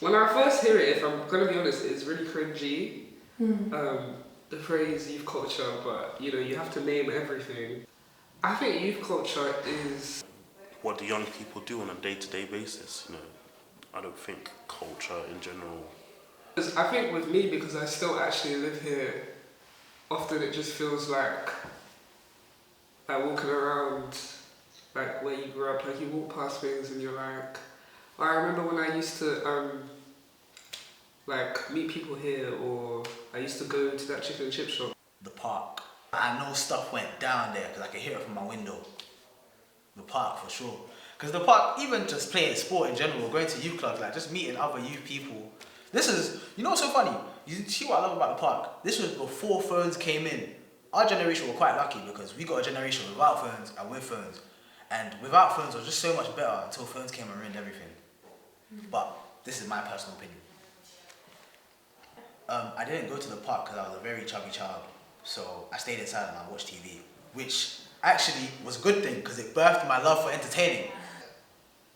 When I first hear it, if I'm gonna be honest, it's really cringy. The phrase youth culture, but you know, you have to name everything. I think youth culture is what the young people do on a day-to-day basis. You know, I don't think culture in general. I think with me, because I still actually live here, often it just feels like walking around like where you grew up, like you walk past things and you're like, I remember when I used to like meet people here, or I used to go to that chicken and chip shop. The park. I know stuff went down there because I could hear it from my window. The park for sure. Because the park, even just playing sport in general, going to youth clubs, like just meeting other youth people. This is, you know what's so funny? You see what I love about the park? This was before phones came in. Our generation were quite lucky because we got a generation without phones and with phones. And without phones was just so much better until phones came and ruined everything. But this is my personal opinion. I didn't go to the park because I was a very chubby child. So I stayed inside and I watched TV, which actually was a good thing because it birthed my love for entertaining.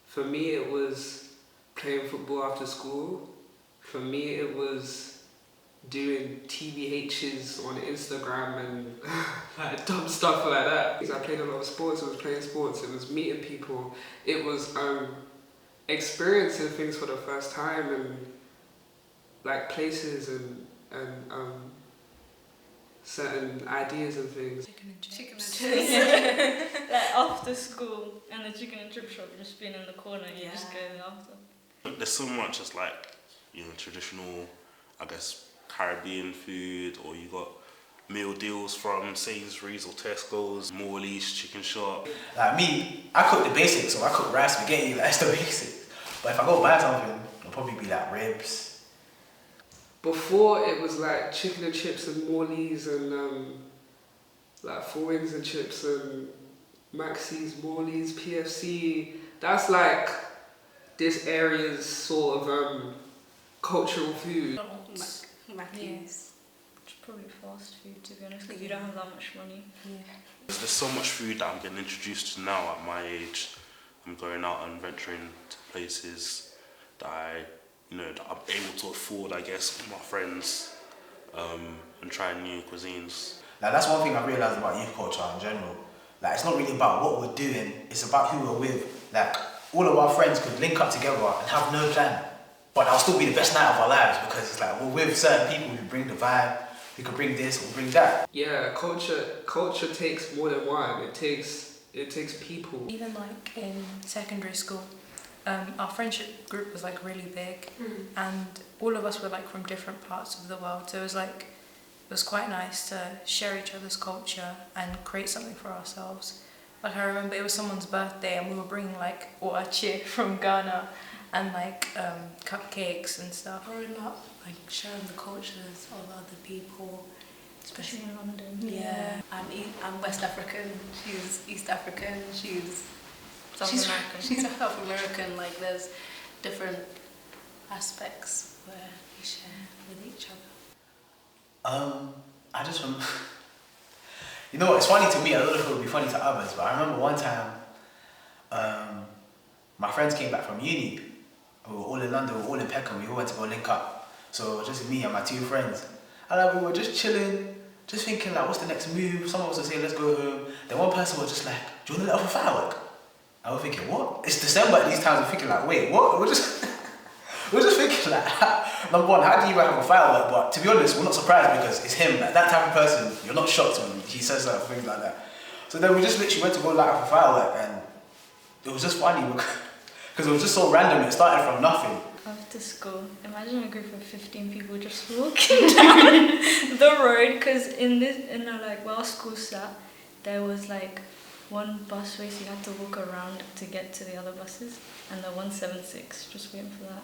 For me, it was playing football after school. For me, it was doing TVHs on Instagram and like dumb stuff like that. I played a lot of sports, I was playing sports, it was meeting people, it was experiencing things for the first time, and like places and certain ideas and things. Chicken and chips. Like after school and the chicken and chip shop, just being in the corner, you just go after. There's so much as like, you know, traditional, I guess, Caribbean food, or you got meal deals from Sainsbury's or Tesco's, Morley's chicken shop. Like me, I cook the basics, so I cook rice, spaghetti, like, that's the basics. But if I go buy something, it'll probably be like ribs. Before it was like chicken and chips and Morley's and like 4 Wings and chips and Maxy's, Morley's, PFC. That's like this area's sort of cultural food. Maxy's. It's probably fast food, to be honest, because you don't have that much money. Yeah. There's so much food that I'm getting introduced to now at my age. I'm going out and venturing to places that that I'm able to afford, I guess, with my friends, and trying new cuisines. Like that's one thing I realised about youth culture in general. Like it's not really about what we're doing, it's about who we're with. Like all of our friends could link up together and have no plan, but that'll still be the best night of our lives because it's like we're with certain people who bring the vibe, we could bring this or bring that. Yeah, culture takes more than one. It takes people. Even like in secondary school, our friendship group was like really big, and all of us were like from different parts of the world. So it was quite nice to share each other's culture and create something for ourselves. Like I remember it was someone's birthday and we were bringing like oache from Ghana and like cupcakes and stuff. Growing up, like sharing the cultures of other people, Especially in London. Yeah. I'm West African, she's East African, she's South American. Like there's different aspects where we share with each other. I just remember, you know what, it's funny to me, I don't know if it would be funny to others, but I remember one time, my friends came back from uni, we were all in London, we were all in Peckham, we all went to go link up, so just me and my 2 friends, and like, we were just chilling, just thinking like, what's the next move, someone was to say, let's go home, then one person was just like, do you want to let off a firework? I was thinking, what? It's December at these times, I'm thinking like, wait, what? We're just thinking like, number one, how do you even have a firework? But to be honest, we're not surprised because it's him, like that type of person, you're not shocked when he says things like that. So then we just literally went to go light up a firework and it was just funny because it was just so random, it started from nothing. After school, imagine a group of 15 people just walking down the road, because where our school sat, there was like one busway, so you had to walk around to get to the other buses, and the 176, just waiting for that.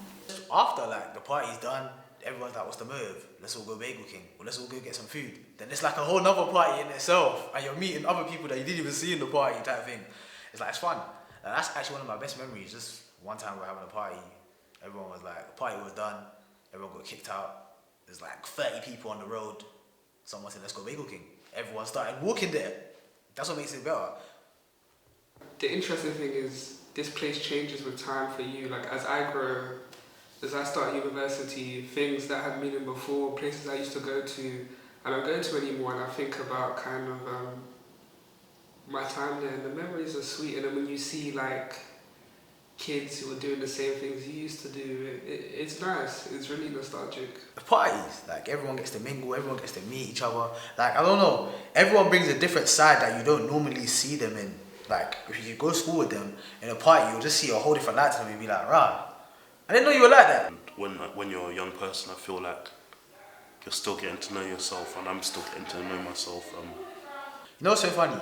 After like the party's done, everyone's like, what's the move? Let's all go Bagel King, or let's all go get some food. Then it's like a whole nother party in itself, and you're meeting other people that you didn't even see in the party type thing. It's like, it's fun. And that's actually one of my best memories. Just one time we were having a party, everyone was like, the party was done, everyone got kicked out. There's like 30 people on the road. Someone said, let's go Bagel King. Everyone started walking there. That's what makes it better. The interesting thing is this place changes with time for you. Like as I grow as I start university, things that had meaning before, places I used to go to, I don't go to anymore, and I think about kind of my time there, and the memories are sweet. And then when you see like kids who are doing the same things you used to do, it's nice. It's really nostalgic. Parties, like everyone gets to mingle, everyone gets to meet each other. Like, I don't know, everyone brings a different side that you don't normally see them in. Like, if you go to school with them in a party, you'll just see a whole different light to them and be like, rah, I didn't know you were like that. When you're a young person, I feel like you're still getting to know yourself, and I'm still getting to know myself. You know what's so funny?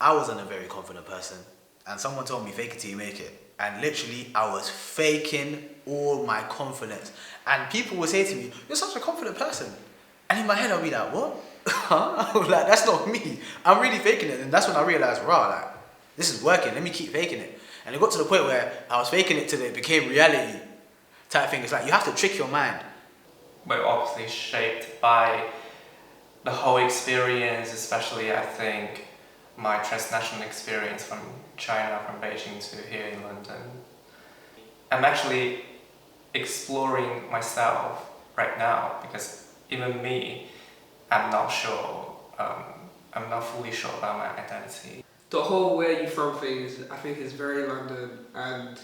I wasn't a very confident person, and someone told me fake it till you make it. And literally, I was faking all my confidence. And people would say to me, you're such a confident person. And in my head, I'll be like, what? Huh? I was like, that's not me. I'm really faking it. And that's when I realized, rah, like, this is working. Let me keep faking it. And it got to the point where I was faking it till it became reality type thing. It's like, you have to trick your mind. We're obviously shaped by the whole experience, especially, I think, my transnational experience from China, from Beijing to here in London. I'm actually exploring myself right now, because even me, I'm not sure, I'm not fully sure about my identity. The whole where you from thing I think is very London, and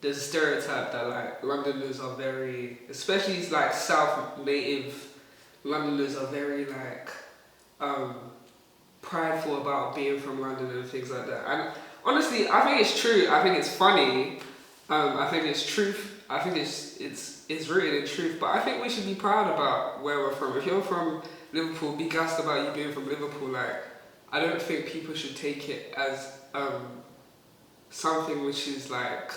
there's a stereotype that like Londoners are very, especially like South native Londoners are very like prideful about being from London and things like that. And honestly, I think it's true. I think it's funny. I think it's truth. I think it's rooted in truth. But I think we should be proud about where we're from. If you're from Liverpool, be gassed about you being from Liverpool. Like, I don't think people should take it as something which is like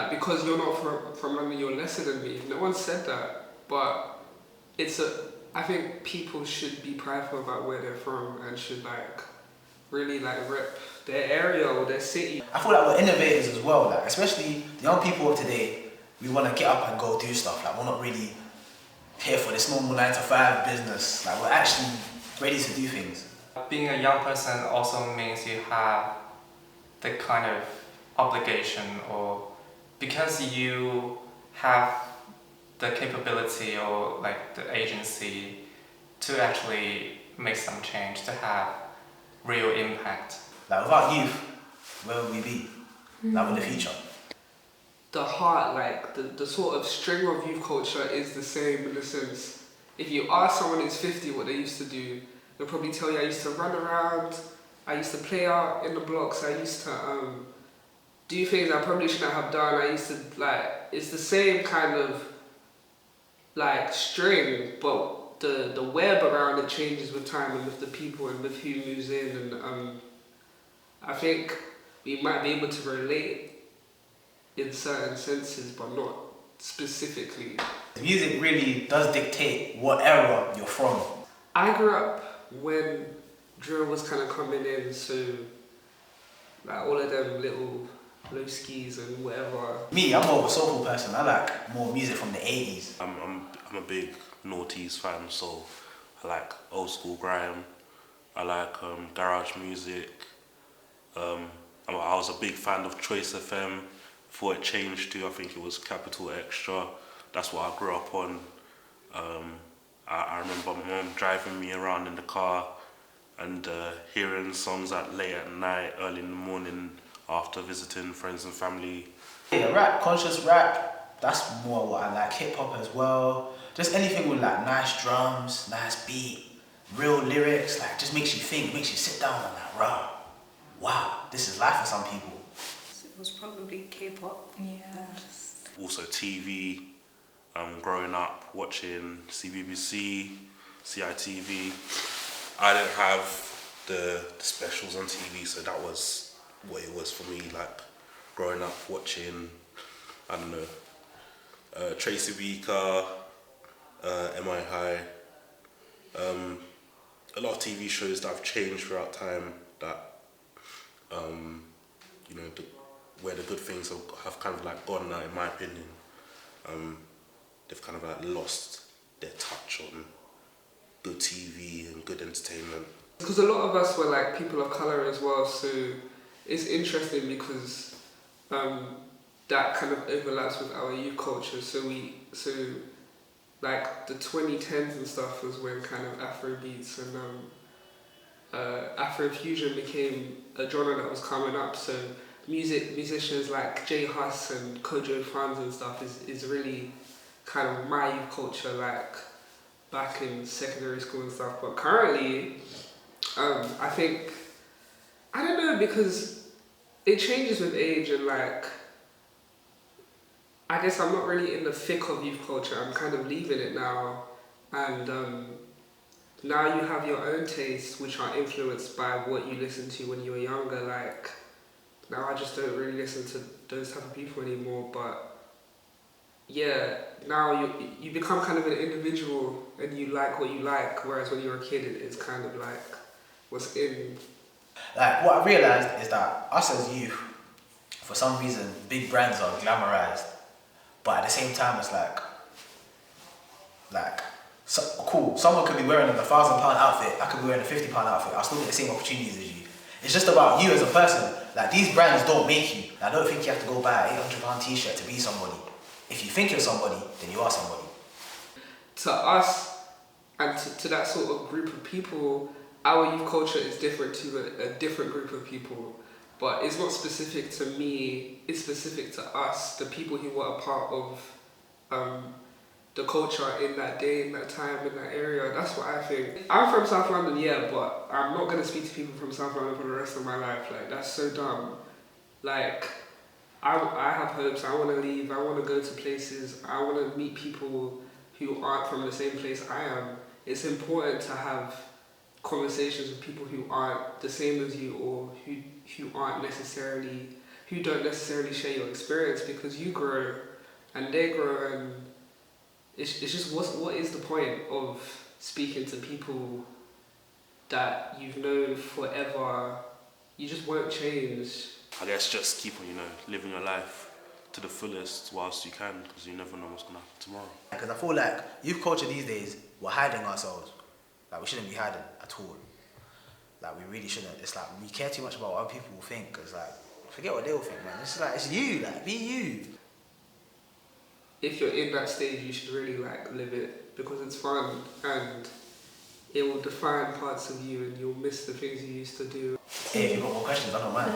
because you're not from London, you're lesser than me. No one said that. But I think people should be prideful about where they're from and should like really like rep their area or their city. I feel like we're innovators as well, like especially the young people of today. We want to get up and go do stuff. Like, we're not really here for this normal 9-to-5 business. Like, we're actually ready to do things. Being a young person also means you have the kind of obligation, or because you have the capability or like the agency to actually make some change, to have real impact. Like, without youth, where would we be? Like, in the future. The heart, like the sort of string of youth culture is the same in the sense, if you ask someone who's 50 what they used to do, they'll probably tell you, I used to run around, I used to play out in the blocks, I used to do things I probably shouldn't have done, I used to like, it's the same kind of like string, but the web around it changes with time and with the people and with who moves in, and I think we might be able to relate in certain senses, but not specifically. Music really does dictate what era you're from. I grew up when drill was kind of coming in, so like all of them little low skis and whatever. Me, I'm more of a soulful person. I like more music from the 80s. I'm a big noughties fan, so I like old school grime. I like garage music. I was a big fan of Choice FM. Before it changed to, I think it was Capital Extra. That's what I grew up on. I remember my mum driving me around in the car and hearing songs at late at night, early in the morning after visiting friends and family. Yeah, rap, conscious rap, that's more what I like. Hip hop as well. Just anything with like nice drums, nice beat, real lyrics, like just makes you think, makes you sit down and like, rah, wow, this is life for some people. It was probably K-pop. Yeah. Also TV, growing up watching CBBC, CITV. I didn't have the specials on TV, so that was what it was for me, like growing up watching, I don't know, Tracy Beaker, MI High, a lot of TV shows that have changed throughout time that, you know, where the good things have kind of like gone now, in my opinion. They've kind of like lost their touch on good TV and good entertainment. Because a lot of us were like people of colour as well, so it's interesting because that kind of overlaps with our youth culture. So like the 2010s and stuff was when kind of Afrobeats and Afrofusion became a genre that was coming up. So musicians like J Hus and Kojo Franz and stuff is really kind of my youth culture, like back in secondary school and stuff. But currently, I think, I don't know, because it changes with age, and like, I guess I'm not really in the thick of youth culture. I'm kind of leaving it now, and now you have your own tastes, which are influenced by what you listened to when you were younger. Like, now I just don't really listen to those type of people anymore. But yeah, now you become kind of an individual, and you like what you like. Whereas when you're a kid, it's kind of like what's in. Like, what I realised is that us as youth, for some reason, big brands are glamorized, but at the same time, it's like, so, cool, someone could be wearing a £1,000 outfit, I could be wearing a £50 outfit, I'll still get the same opportunities as you. It's just about you as a person. Like, these brands don't make you. I don't think you have to go buy an £800 t-shirt to be somebody. If you think you're somebody, then you are somebody. To us, and to that sort of group of people, our youth culture is different to a different group of people. But it's not specific to me, it's specific to us, the people who were a part of the culture in that day, in that time, in that area. That's what I think. I'm from South London, yeah, but I'm not going to speak to people from South London for the rest of my life. Like, that's so dumb. Like, I have hopes, I want to leave, I want to go to places, I want to meet people who aren't from the same place I am. It's important to have conversations with people who aren't the same as you, or who don't necessarily share your experience, because you grow and they grow, and it's just what is the point of speaking to people that you've known forever? You just won't change. I guess just keep on, living your life to the fullest whilst you can, because you never know what's going to happen tomorrow. Because I feel like youth culture these days, we're hiding ourselves. Like, we shouldn't be hiding at all. Like, we really shouldn't. It's like, we care too much about what other people will think. It's like, forget what they'll think, man. It's like, it's you, like, be you. If you're in that stage, you should really, like, live it, because it's fun, and it will define parts of you, and you'll miss the things you used to do. Hey, if you've got more questions, I don't mind.